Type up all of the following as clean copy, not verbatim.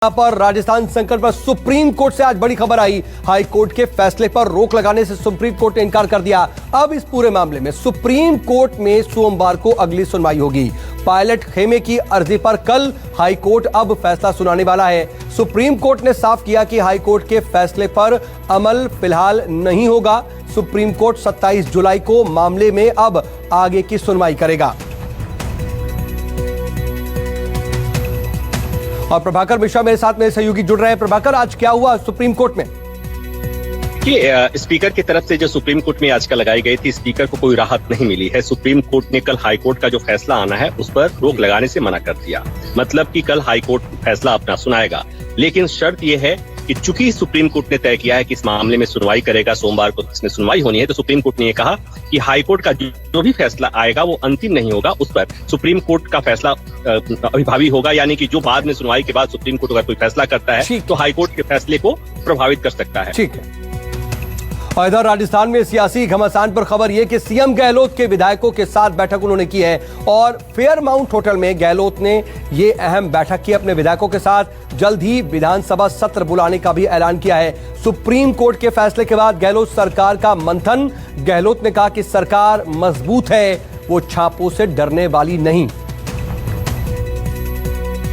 यहाँ पर राजस्थान संकट पर सुप्रीम कोर्ट से आज बड़ी खबर आई। हाई कोर्ट के फैसले पर रोक लगाने से सुप्रीम कोर्ट ने इनकार कर दिया। अब इस पूरे मामले में सुप्रीम कोर्ट में सोमवार को अगली सुनवाई होगी। पायलट खेमे की अर्जी पर कल हाई कोर्ट अब फैसला सुनाने वाला है। सुप्रीम कोर्ट ने साफ किया कि हाई कोर्ट के फैसले पर अमल फिलहाल नहीं होगा। सुप्रीम कोर्ट 27 जुलाई को मामले में अब आगे की सुनवाई करेगा। और प्रभाकर मिश्रा मेरे साथ मेरे सहयोगी जुड़ रहे हैं। प्रभाकर, आज क्या हुआ सुप्रीम कोर्ट में? कि स्पीकर की तरफ से जो सुप्रीम कोर्ट में याचिका लगाई गई थी, स्पीकर को कोई राहत नहीं मिली है। सुप्रीम कोर्ट ने कल हाई कोर्ट का जो फैसला आना है उस पर रोक लगाने से मना कर दिया। मतलब कि कल हाई कोर्ट फैसला अपना सुनाएगा, लेकिन शर्त यह है कि चूंकि सुप्रीम कोर्ट ने तय किया है कि इस मामले में सुनवाई करेगा, सोमवार को इसमें सुनवाई होनी है, तो सुप्रीम कोर्ट ने यह कहा कि हाई कोर्ट का जो भी फैसला आएगा वो अंतिम नहीं होगा, उस पर सुप्रीम कोर्ट का फैसला अभिभावी होगा। यानी कि जो बाद में सुनवाई के बाद सुप्रीम कोर्ट अगर कोई फैसला करता है तो हाई कोर्ट के फैसले को प्रभावित कर सकता है। ठीक है। और इधर राजस्थान में सियासी घमासान पर खबर यह कि सीएम गहलोत के विधायकों के साथ बैठक उन्होंने की है और फेयरमाउंट होटल में गहलोत ने ये अहम बैठक की अपने विधायकों के साथ। जल्द ही विधानसभा सत्र बुलाने का भी ऐलान किया है। सुप्रीम कोर्ट के फैसले के बाद गहलोत सरकार का मंथन। गहलोत ने कहा कि सरकार मजबूत है, वो छापों से डरने वाली नहीं।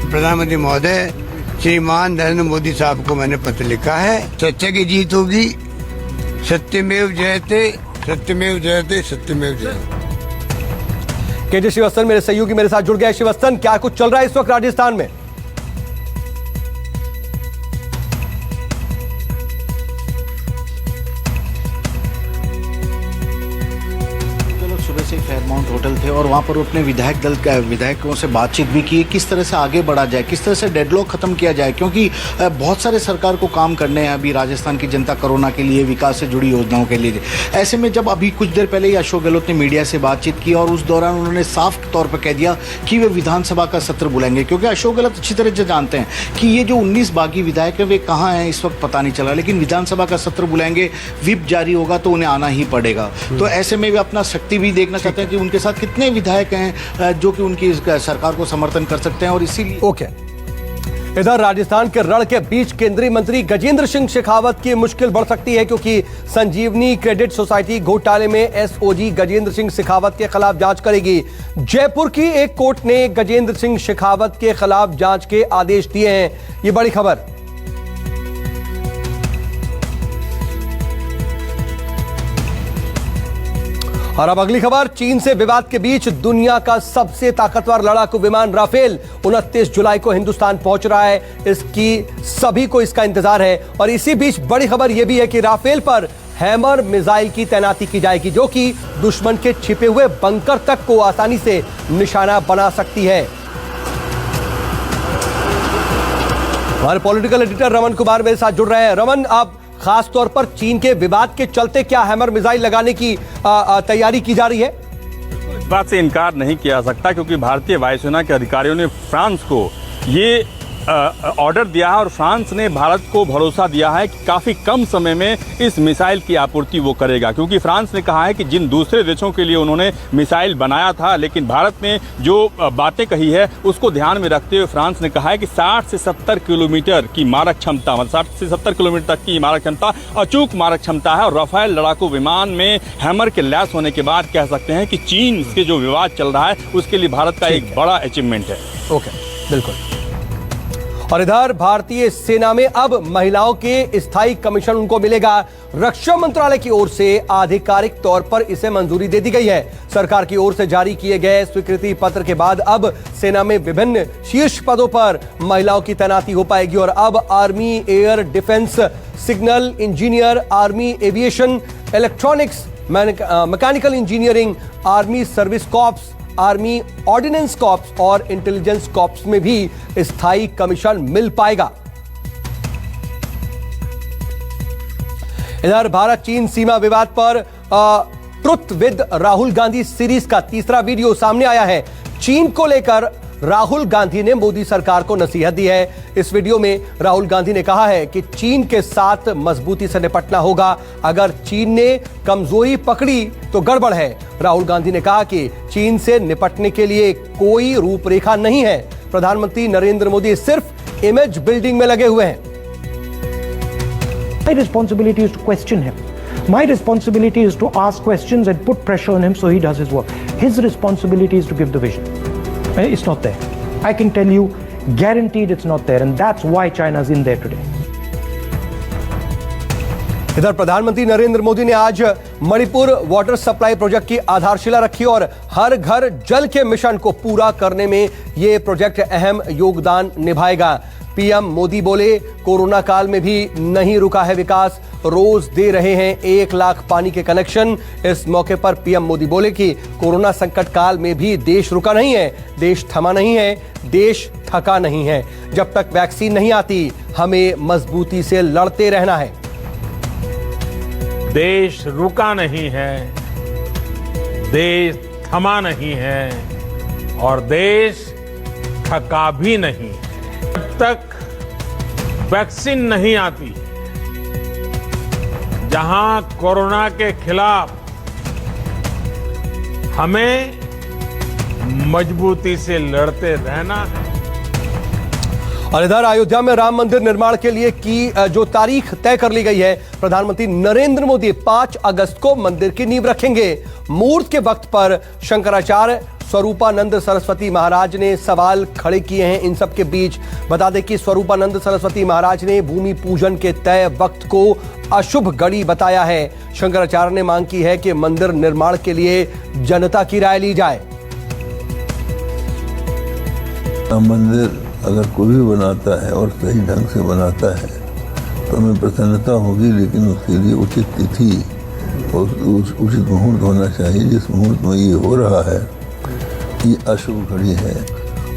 प्रधानमंत्री महोदय श्रीमान नरेंद्र मोदी साहब को मैंने पत्र लिखा है। सत्य की जीत होगी, सत्यमेव जयते, सत्यमेव जयते, सत्यमेव जयते। केजे श्रीवास्तव मेरे सहयोगी मेरे साथ जुड़ गए। श्रीवास्तव, क्या कुछ चल रहा है इस वक्त राजस्थान में? सुबह से फेयरमाउंट होटल थे और वहाँ पर अपने विधायकों से बातचीत भी की, किस तरह से आगे बढ़ा जाए, किस तरह से डेडलॉक खत्म किया जाए, क्योंकि बहुत सारे सरकार को काम करने हैं अभी राजस्थान की जनता कोरोना के लिए, विकास से जुड़ी योजनाओं के लिए। ऐसे में जब अभी कुछ देर पहले ही अशोक गहलोत ने मीडिया से बातचीत की और उस दौरान उन्होंने साफ तौर पर कह दिया कि वे विधानसभा का सत्र बुलाएंगे, क्योंकि अशोक गहलोत अच्छी तरह से जानते हैं कि ये जो 19 बागी विधायक है वे कहाँ हैं इस वक्त पता नहीं चला, लेकिन विधानसभा का सत्र बुलाएंगे, व्हिप जारी होगा तो उन्हें आना ही पड़ेगा। तो ऐसे में वे अपना शक्ति भी देखना चाहते हैं कि उनके साथ कितने विधायक हैं जो कि उनकी सरकार को समर्थन कर सकते हैं, और इसीलिए ओके। इधर राजस्थान के रण के बीच केंद्रीय मंत्री गजेंद्र सिंह शेखावत की मुश्किल बढ़ सकती है, क्योंकि संजीवनी क्रेडिट सोसाइटी घोटाले में एसओजी गजेंद्र सिंह शेखावत के खिलाफ जांच करेगी। जयपुर की एक कोर्ट ने गजेंद्र सिंह शेखावत के खिलाफ जांच के आदेश दिए हैं। ये बड़ी खबर। और अब अगली खबर, चीन से विवाद के बीच दुनिया का सबसे ताकतवर लड़ाकू विमान राफेल 29 जुलाई को हिंदुस्तान पहुंच रहा है। इसकी सभी को इसका इंतजार है। और इसी बीच बड़ी खबर यह भी है कि राफेल पर हैमर मिसाइल की तैनाती की जाएगी, जो कि दुश्मन के छिपे हुए बंकर तक को आसानी से निशाना बना सकती है। हमारे पॉलिटिकल एडिटर रमन कुमार मेरे साथ जुड़ रहे हैं। रमन, आप खास तौर पर चीन के विवाद के चलते क्या हैमर मिसाइल लगाने की तैयारी की जा रही है? इस बात से इनकार नहीं किया जा सकता, क्योंकि भारतीय वायुसेना के अधिकारियों ने फ्रांस को ये ऑर्डर दिया है और फ्रांस ने भारत को भरोसा दिया है कि काफ़ी कम समय में इस मिसाइल की आपूर्ति वो करेगा, क्योंकि फ्रांस ने कहा है कि जिन दूसरे देशों के लिए उन्होंने मिसाइल बनाया था, लेकिन भारत ने जो बातें कही है उसको ध्यान में रखते हुए फ्रांस ने कहा है कि 60 से 70 किलोमीटर की मारक क्षमता, मतलब 60 से 70 किलोमीटर तक की मारक क्षमता, अचूक मारक क्षमता है। और राफेल लड़ाकू विमान में हैमर के लैस होने के बाद कह सकते हैं कि चीन से जो विवाद चल रहा है उसके लिए भारत का एक बड़ा अचीवमेंट है। ओके, बिल्कुल। और इधर भारतीय सेना में अब महिलाओं के स्थायी कमीशन उनको मिलेगा। रक्षा मंत्रालय की ओर से आधिकारिक तौर पर इसे मंजूरी दे दी गई है। सरकार की ओर से जारी किए गए स्वीकृति पत्र के बाद अब सेना में विभिन्न शीर्ष पदों पर महिलाओं की तैनाती हो पाएगी। और अब army, air defence, signal engineer, army aviation, electronics, mechanical engineering, army service corps, army ordinance corps और इंटेलिजेंस कॉर्प्स में भी स्थायी कमीशन मिल पाएगा। इधर भारत चीन सीमा विवाद पर truth with Rahul Gandhi series का तीसरा वीडियो सामने आया है। चीन को लेकर राहुल गांधी ने मोदी सरकार को नसीहत दी है। इस वीडियो में राहुल गांधी ने कहा है कि चीन के साथ मजबूती से निपटना होगा। अगर चीन ने कमजोरी पकड़ी तो गड़बड़ है। राहुल गांधी ने कहा कि चीन से निपटने के लिए कोई रूपरेखा नहीं है। प्रधानमंत्री नरेंद्र मोदी सिर्फ इमेज बिल्डिंग में लगे हुए हैं। My responsibility is to question him. My responsibility is to ask questions and put pressure on him so he does his work. His responsibility is to give the vision. It's not there. I can tell you, guaranteed it's not there, and that's why China's in there today. इधर प्रधानमंत्री नरेंद्र मोदी ने आज Manipur water supply project की आधारशिला रखी और हर घर जल के मिशन को पूरा करने में यह प्रोजेक्ट अहम योगदान निभाएगा। पीएम मोदी बोले, कोरोना काल में भी नहीं रुका है विकास, रोज दे रहे हैं 1 लाख पानी के कनेक्शन। इस मौके पर पीएम मोदी बोले कि कोरोना संकट काल में भी देश रुका नहीं है, देश थमा नहीं है, देश थका नहीं है। जब तक वैक्सीन नहीं आती, हमें मजबूती से लड़ते रहना है। देश रुका नहीं है, देश थमा नहीं है और देश थका भी नहीं। जब तक वैक्सीन नहीं आती, जहां कोरोना के खिलाफ हमें मजबूती से लड़ते रहना है। और इधर अयोध्या में राम मंदिर निर्माण के लिए की जो तारीख तय कर ली गई है, प्रधानमंत्री नरेंद्र मोदी 5 अगस्त को मंदिर की नींव रखेंगे। मुहूर्त के वक्त पर शंकराचार्य स्वरूपानंद सरस्वती महाराज ने सवाल खड़े किए हैं। इन सब के बीच बता दें कि स्वरूपानंद सरस्वती महाराज ने भूमि पूजन के तय वक्त को अशुभ घड़ी बताया है। शंकराचार्य ने मांग की है कि मंदिर निर्माण के लिए जनता की राय ली जाए। मंदिर अगर कोई भी बनाता है और सही ढंग से बनाता है तो हमें प्रसन्नता होगी, लेकिन उसके लिए उचित तिथि और उचित मुहूर्त होना चाहिए। जिस मुहूर्त में ये हो रहा है, ये अशुभ घड़ी है।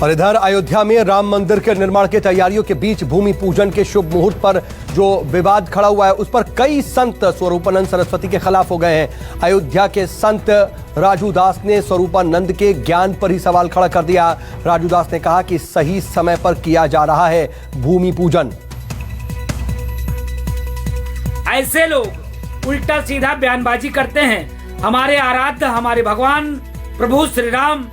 और इधर अयोध्या में राम मंदिर के निर्माण की तैयारियों के बीच भूमि पूजन के शुभ मुहूर्त पर जो विवाद खड़ा हुआ है, उस पर कई संत स्वरूपानंद सरस्वती के खिलाफ हो गए हैं। अयोध्या के संत राजू दास ने स्वरूपानंद के ज्ञान पर ही सवाल खड़ा कर दिया। राजू दास ने कहा कि सही समय पर किया जा रहा है भूमि पूजन। ऐसे लोग उल्टा सीधा बयानबाजी करते हैं। हमारे आराध्य, हमारे भगवान प्रभु श्री राम,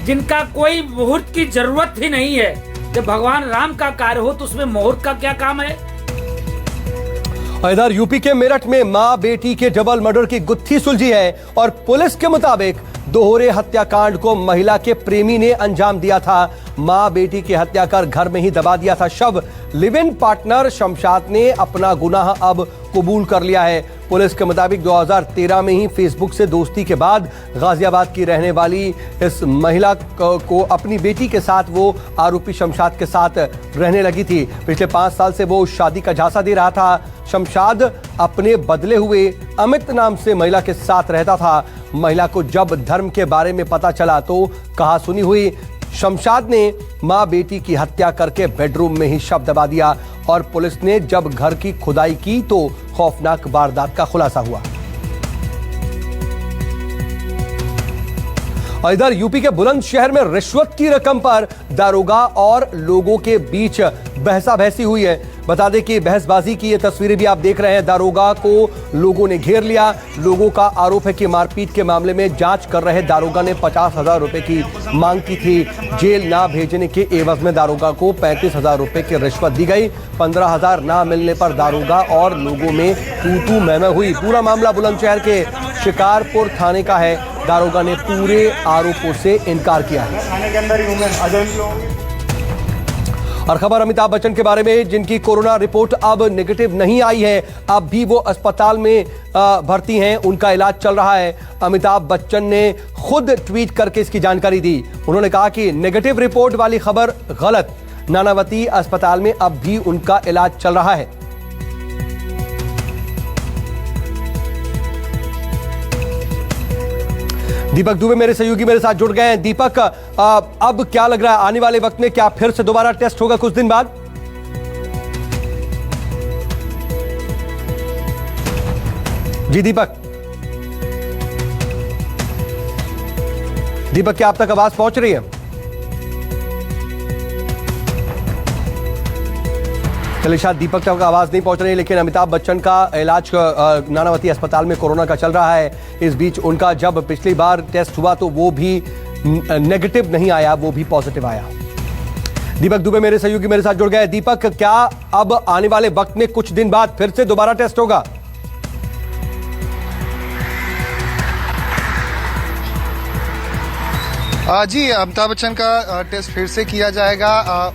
जिनका कोई मुहूर्त की जरूरत ही नहीं है। जब भगवान राम का कार्य हो तो उसमें मुहूर्त का क्या काम है। और इधर यूपी के मेरठ में मां बेटी के डबल मर्डर की गुत्थी सुलझी है और पुलिस के मुताबिक दोहरे हत्याकांड को महिला के प्रेमी ने अंजाम दिया था। मां बेटी की हत्या कर घर में ही दबा दिया था शव। लिव इन पार्टनर शमशाद ने अपना गुनाह अब कबूल कर लिया है। पुलिस के मुताबिक 2013 में ही फेसबुक से दोस्ती के बाद गाजियाबाद की रहने वाली इस महिला को अपनी बेटी के साथ वो आरोपी शमशाद के साथ रहने लगी थी। पिछले 5 साल से वो शादी का झांसा दे रहा था। शमशाद अपने बदले हुए अमित नाम से महिला के साथ रहता था। महिला को जब धर्म के बारे में पता चला तो कहासुनी हुई। शमशाद ने मां बेटी की हत्या करके बेडरूम में ही शव दबा दिया और पुलिस ने जब घर की खुदाई की तो खौफनाक वारदात का खुलासा हुआ। और इधर यूपी के बुलंदशहर में रिश्वत की रकम पर दारोगा और लोगों के बीच बहसाबहसी हुई है। बता दें कि बहसबाजी की ये तस्वीरें भी आप देख रहे हैं। दारोगा को लोगों ने घेर लिया। लोगों का आरोप है कि मारपीट के मामले में जांच कर रहे दारोगा ने 50,000 रुपए की मांग की थी। जेल ना भेजने के एवज में दारोगा को 35,000 रुपए की रिश्वत दी गई। 15,000 ना मिलने पर दारोगा और लोगों में तू मैं हुई। पूरा मामला बुलंदशहर के शिकारपुर थाने का है। दारोगा ने पूरे आरोपों से इनकार किया है। और खबर अमिताभ बच्चन के बारे में, जिनकी कोरोना रिपोर्ट अब नेगेटिव नहीं आई है। अब भी वो अस्पताल में भर्ती हैं, उनका इलाज चल रहा है। अमिताभ बच्चन ने खुद ट्वीट करके इसकी जानकारी दी। उन्होंने कहा कि नेगेटिव रिपोर्ट वाली खबर गलत। नानावती अस्पताल में अब भी उनका इलाज चल रहा है। दीपक दुबे मेरे सहयोगी मेरे साथ जुड़ गए हैं। दीपक, अब क्या लग रहा है, आने वाले वक्त में क्या फिर से दोबारा टेस्ट होगा कुछ दिन बाद? जी दीपक, क्या आप तक आवाज पहुंच रही है? चलिए, शायद दीपक तक आवाज नहीं पहुंच रही, लेकिन अमिताभ बच्चन का इलाज नानावती अस्पताल में कोरोना का चल रहा है। इस बीच उनका जब पिछली बार टेस्ट हुआ तो वो भी नेगेटिव नहीं आया, वो भी पॉजिटिव आया। दीपक दुबे मेरे सहयोगी मेरे साथ जुड़ गए। दीपक, क्या अब आने वाले वक्त में कुछ दिन बाद फिर से दोबारा टेस्ट होगा? जी, अमिताभ बच्चन का टेस्ट फिर से किया जाएगा।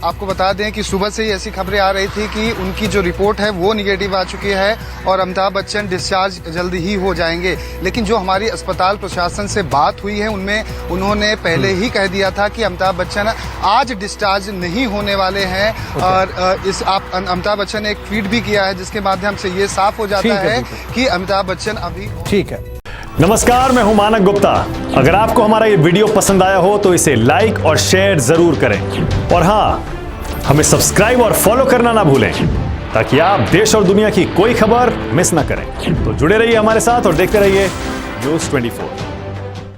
आपको बता दें कि सुबह से ही ऐसी खबरें आ रही थी कि उनकी जो रिपोर्ट है वो निगेटिव आ चुकी है और अमिताभ बच्चन डिस्चार्ज जल्दी ही हो जाएंगे। लेकिन जो हमारी अस्पताल प्रशासन से बात हुई है उनमें उन्होंने पहले ही कह दिया था कि अमिताभ बच्चन आज डिस्चार्ज नहीं होने वाले हैं। और अमिताभ बच्चन ने एक ट्वीट भी किया है जिसके माध्यम से ये साफ हो जाता है कि अमिताभ बच्चन अभी ठीक है। नमस्कार, मैं हूं मानक गुप्ता। अगर आपको हमारा ये वीडियो पसंद आया हो तो इसे लाइक और शेयर जरूर करें और हाँ, हमें सब्सक्राइब और फॉलो करना ना भूलें ताकि आप देश और दुनिया की कोई खबर मिस ना करें। तो जुड़े रहिए हमारे साथ और देखते रहिए न्यूज़ 24।